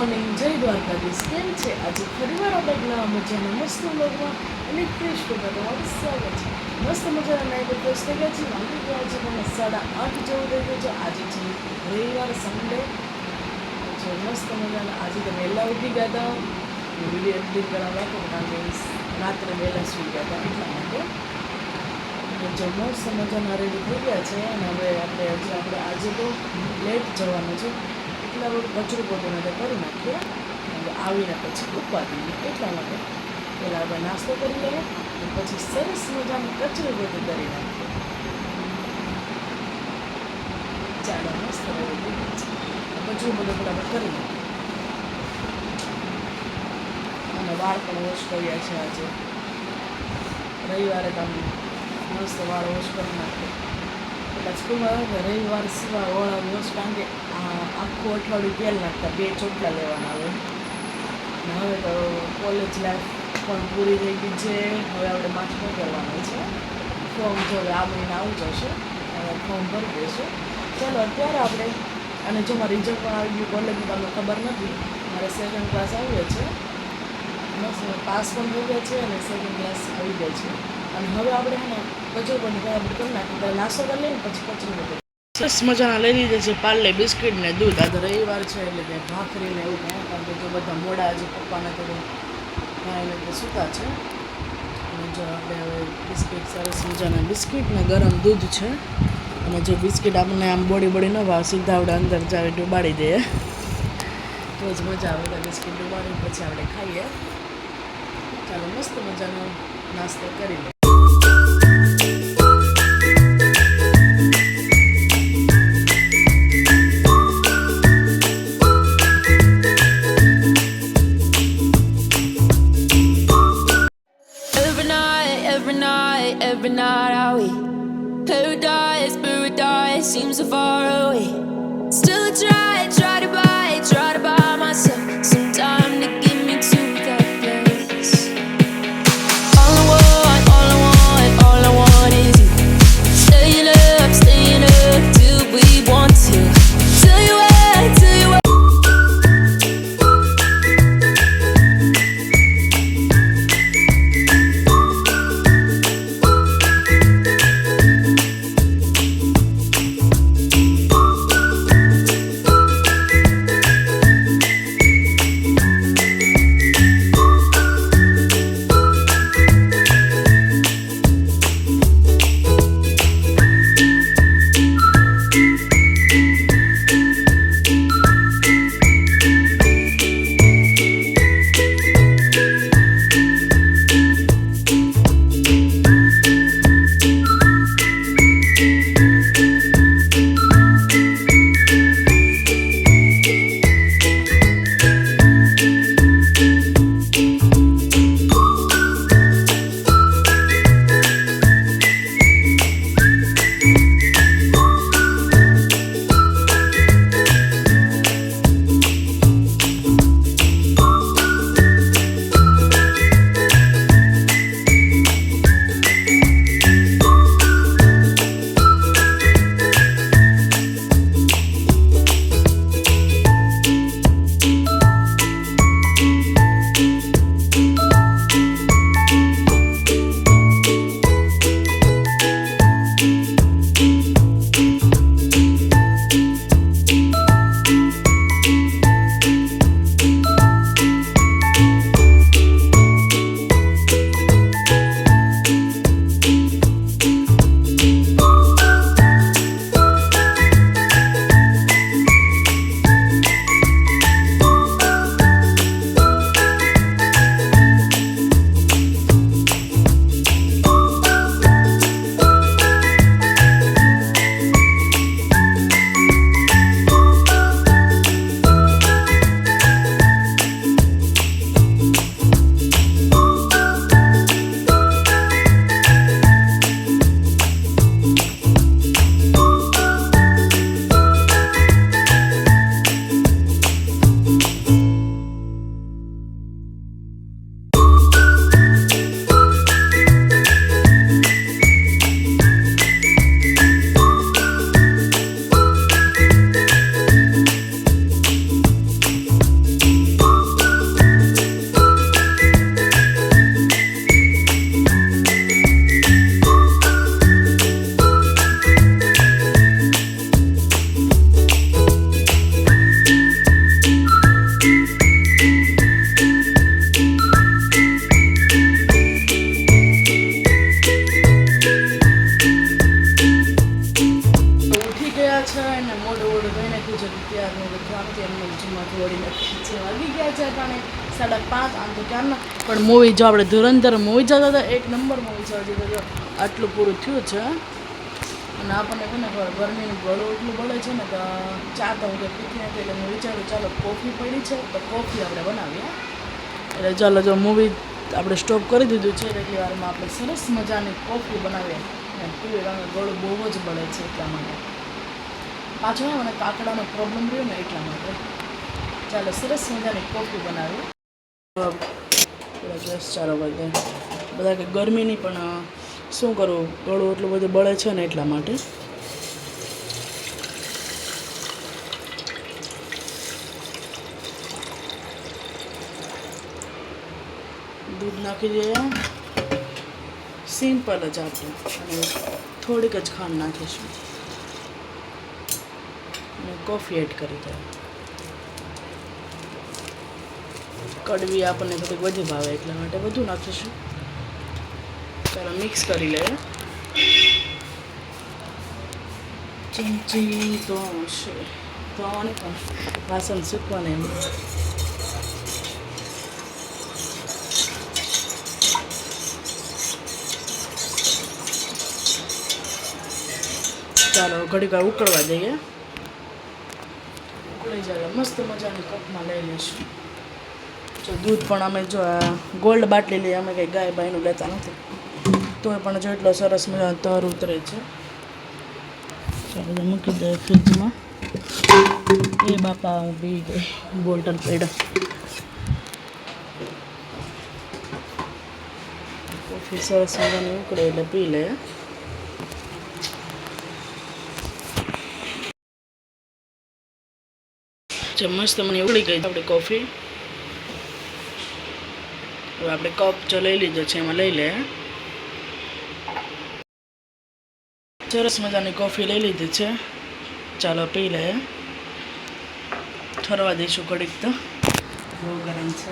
Morning, જય દ્વારકાધીશ. કેમ છે? આજે ફરીવાર આપણે નવા મજાના મસ્ત વ્લોગમાં અને ફ્રેશ ટોમાં તમારું સ્વાગત છે. મસ્ત મજાના નાઈટ ફ્રેશ થઈ ગયા છે. વાંધી ગયા છે તમે 8:30 જેવું થઈ ગયું છે. આજે છે રવિવાર, સન્ડે. જો મસ્ત મજાના આજે તો વહેલા ઉઠી ગયા હતા. વિડીયો એડિટિંગ કરાવવા તો કારણ કે રાત્રે વહેલા સૂઈ ગયા હતા એટલા માટે. જો મસ્ત મજાના રેડી થઈ ગયા છે અને હવે આપણે આજે તો લેટ જવાનું છે એટલા કચરું પોતું નથી કરી નાખીએ અને આવીને પછી ઉપાડીએ એટલા માટે પહેલાં આપણે નાસ્તો કરી લઈએ અને પછી સરસ મજાનું કચરું પોતું કરી નાખીએ. ચાલો મસ્ત રેડી થઈ ગયું છે. કચરું બધું બરાબર કરી નાખીએ અને વાળ પણ વોશ કર્યા છે. આજે રવિવારે તમે મસ્ત વાળ વોશ કરી નાખીએ. એટલે સ્કૂલમાં આવે કે રવિવાર સિવાય વાળ વોશ, કારણ કે આખું અઠવાડિયું તેલ નાખતા 2 ચોટલા લેવાના આવે. અને હવે તો કોલેજ લાઈફ પણ પૂરી થઈ ગઈ છે. હવે આપણે માસ્ટર કરવાનું છે. ફોર્મ જો આ મહિને આવી જશે અને ફોર્મ ભરી દઈશું. ચાલો અત્યારે આપણે અને જો મારું રિઝલ્ટ પણ આવી ગયું કોલેજનું તમને ખબર નથી. મારે સેકન્ડ ક્લાસ આવ્યો છે. મસ્ત પાસ પણ થઈ ગયા છે અને સેકન્ડ ક્લાસ આવી જાય છે. અને હવે આપણે છે ને કચરો પણ બરાબર કરી નાખીએ. પહેલાં નાસ્તો કરી લઈએ ને પછી કચરો બધું સરસ મજાના લઈ લીધે છે. પાર્લે બિસ્કિટ ને દૂધ. આજે રવિવાર છે એટલે ત્યાં ભાખરીને એવું ત્યાં, કારણ કે જો બધા મોડા હજી પપ્પાને તો ત્યાં એટલે સૂતા છે. અને જો આપણે હવે બિસ્કિટ, સરસ મજાના બિસ્કિટ ને ગરમ દૂધ છે. અને જો બિસ્કિટ આપણને આમ બોડી ન ભાવ, સીધા આપણે અંદર જાવે ડૂબાડી દઈએ તો જ મજા આવે. તો બિસ્કિટ ડૂબાડી પછી આપણે ખાઈએ. ચાલો મસ્ત મજાનો નાસ્તો કરી લઈએ. Every night are we paradise seems so far away. Still I try to buy myself some time to get me to that place. All I want is you. Staying up till we want to. Till you જે વાગી ગયા છે અટાણે 5:30 આમ તો ક્યારના પણ movie જો આપણે ધુરંધર મૂવી જતા હતા એક નંબર મૂવી છે હજી તો જો આટલું પૂરું થયું છે અને આપણને કોને ખબર ગરમીનું ગળું એટલું બળે છે ને તો ચા તો હું કંઈ પીતી નથી એટલે હું વિચારું ચાલો કોફી પડી છે તો કોફી આપણે બનાવીએ એટલે ચાલો જો મૂવી આપણે સ્ટોપ કરી દીધું છે એટલી વારમાં આપણે સરસ મજાની કોફી બનાવીએ અને પીવી કારણ કે ગળું બહુ જ બળે છે એટલા માટે પાછો મને કાકડાનો પ્રોબ્લેમ રહ્યો ને એટલા માટે ચાલો સરસ મજાની કોફી બનાવીએ ગેસ ચાલો કરી દે બધા કે ગરમીની પણ શું કરું ગળું એટલું બધું બળે છે ને એટલા માટે દૂધ નાખી દઈએ સિમ્પલ જ આપણે અને થોડીક જ ખાંડ નાખીશું અને કોફી એડ કરી દઈએ કડવી આપણને થોડીક વધુ ભાવે એટલા માટે બધું નાખીશું ચાલો મિક્સ કરી લઈએ ચમચી તો હશે તો આને પણ વાસણ સૂકવાને એમ ચાલો ઘડીક વાર ઉકળવા દઈએ ઉકળી જાય મસ્ત મજાની કપમાં લઈ લઈશું જો દૂધ પણ અમે જો ગોલ્ડ બાટલી લઈએ અમે કંઈ ગાય બાયનું લેતા નથી તોય પણ જો એટલો સરસ મજાનો તર ઉતરે છે ચાલો મૂકી દઈએ ફ્રીજમાં એ બાપા હું પી ગઈ બોટલ પેડા કોફી સરસ મજાની ઉકળે એટલે પી લે મસ્ત મને ઉકળી ગઈ આપણી કોફી હવે આપણે કપ જો લઈ લીધો છે એમાં લઈ લે સરસ મજાની કોફી લઈ લીધી છે ચાલો પી લે ઠરવા દઈશું ઘડીક તો બહુ ગરમ છે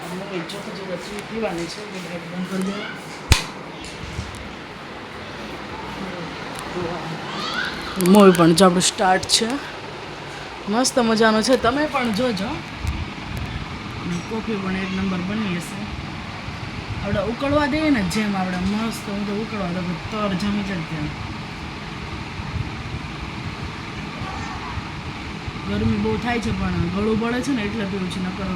મૂવી જોતા જોતા પીવાની છે લાઈટ બંધ કરી દે મૂવી પણ જો આપણું સ્ટાર્ટ છે મસ્ત મજાનો છે તમે પણ જોજો કોફી પણ એક નંબર બની હશે આપણે ઉકળવા દઈએ ને જેમ આપણે મસ્ત હું તો ઉકળવા દઉં તર જમી જાય ત્યાં ગરમી બહુ થાય છે પણ ગળું બળે છે ને એટલે પીવું છે નકર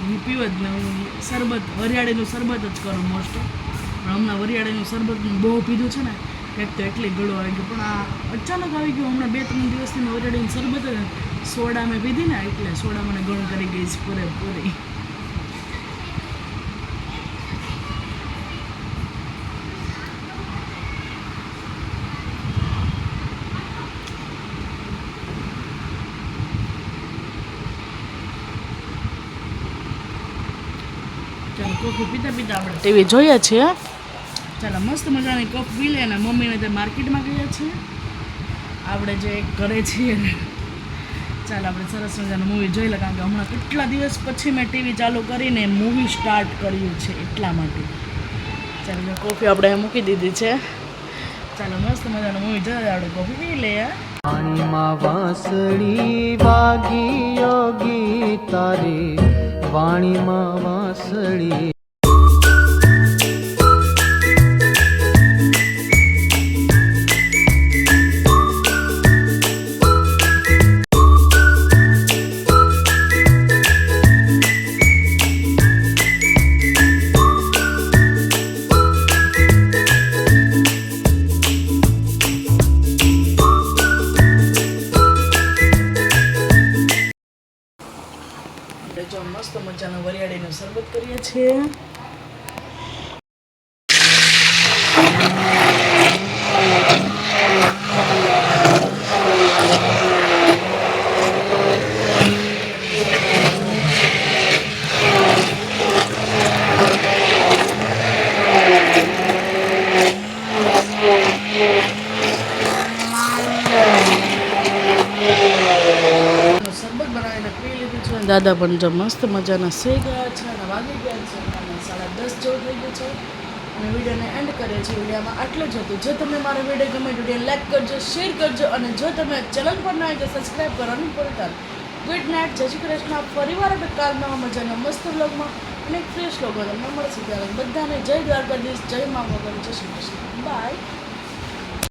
હું પીવું જ ને હું શરબત વરિયાળીનું શરબત જ કરું મોસ્ટ પણ હમણાં વરિયાળીનું શરબત બહુ પીધું છે ને એક તો એટલી ગળું આવી ગયું પણ આ અચાનક આવી ગયું હમણાં 2-3 દિવસથી મેં વરિયાળીનું શરબત સોડા મેં પીધી ને એટલે સોડા મને ગળું કરી ગઈ છે પૂરેપૂરી ચાલો કોફી પીતા પીતા આપણે ટીવી જોઈએ છીએ ચાલો મસ્ત મજાની કપ પી લે ને મમ્મીને તે માર્કેટમાં ગયા છીએ આપણે જે ઘરે છીએ ચાલો આપણે સરસ મજાનું મૂવી જોઈ લે કારણ કે હમણાં કેટલા દિવસ પછી મેં ટીવી ચાલુ કરીને મૂવી સ્ટાર્ટ કર્યું છે એટલા માટે ચાલો કોફી આપણે મૂકી દીધી છે ચાલો મસ્ત મજાનું મૂવી જોઈએ આપણે કોફી પી લઈએ વાણીમાં વાંસળી વાગી યોગી તારી વાણીમાં વાંસળી જો મસ્ત મજાનું વરિયાળીનું શરબત કરીએ છીએ શરબત બનાવીને પી લીધું છે દાદા પણ જો મસ્ત મજાના સુઈ ગયા છે અને વાગી ગયા છે અને 10:30 જેવું થઈ ગયું છે અને વિડીયોને એન્ડ કરીએ છીએ વિડીયોમાં આટલું જ હતું જો તમને મારો વિડીયો ગમે વિડીયો લાઈક કરજો શેર કરજો અને જો તમે ચેનલ પર ના હોય તો સબસ્ક્રાઈબ કરવાનું ભૂલતા ગુડ નાઇટ, જય શ્રી કૃષ્ણ. ફરીવાર આપણે કાલ નવા મજાના મસ્ત બ્લોગમાં અને એક ફ્રેશ લોકો તમને મળશે ત્યારે બધાને જય દ્વારકાધીશ, જય મા મોગલ, જય શ્રી કૃષ્ણ. બાય.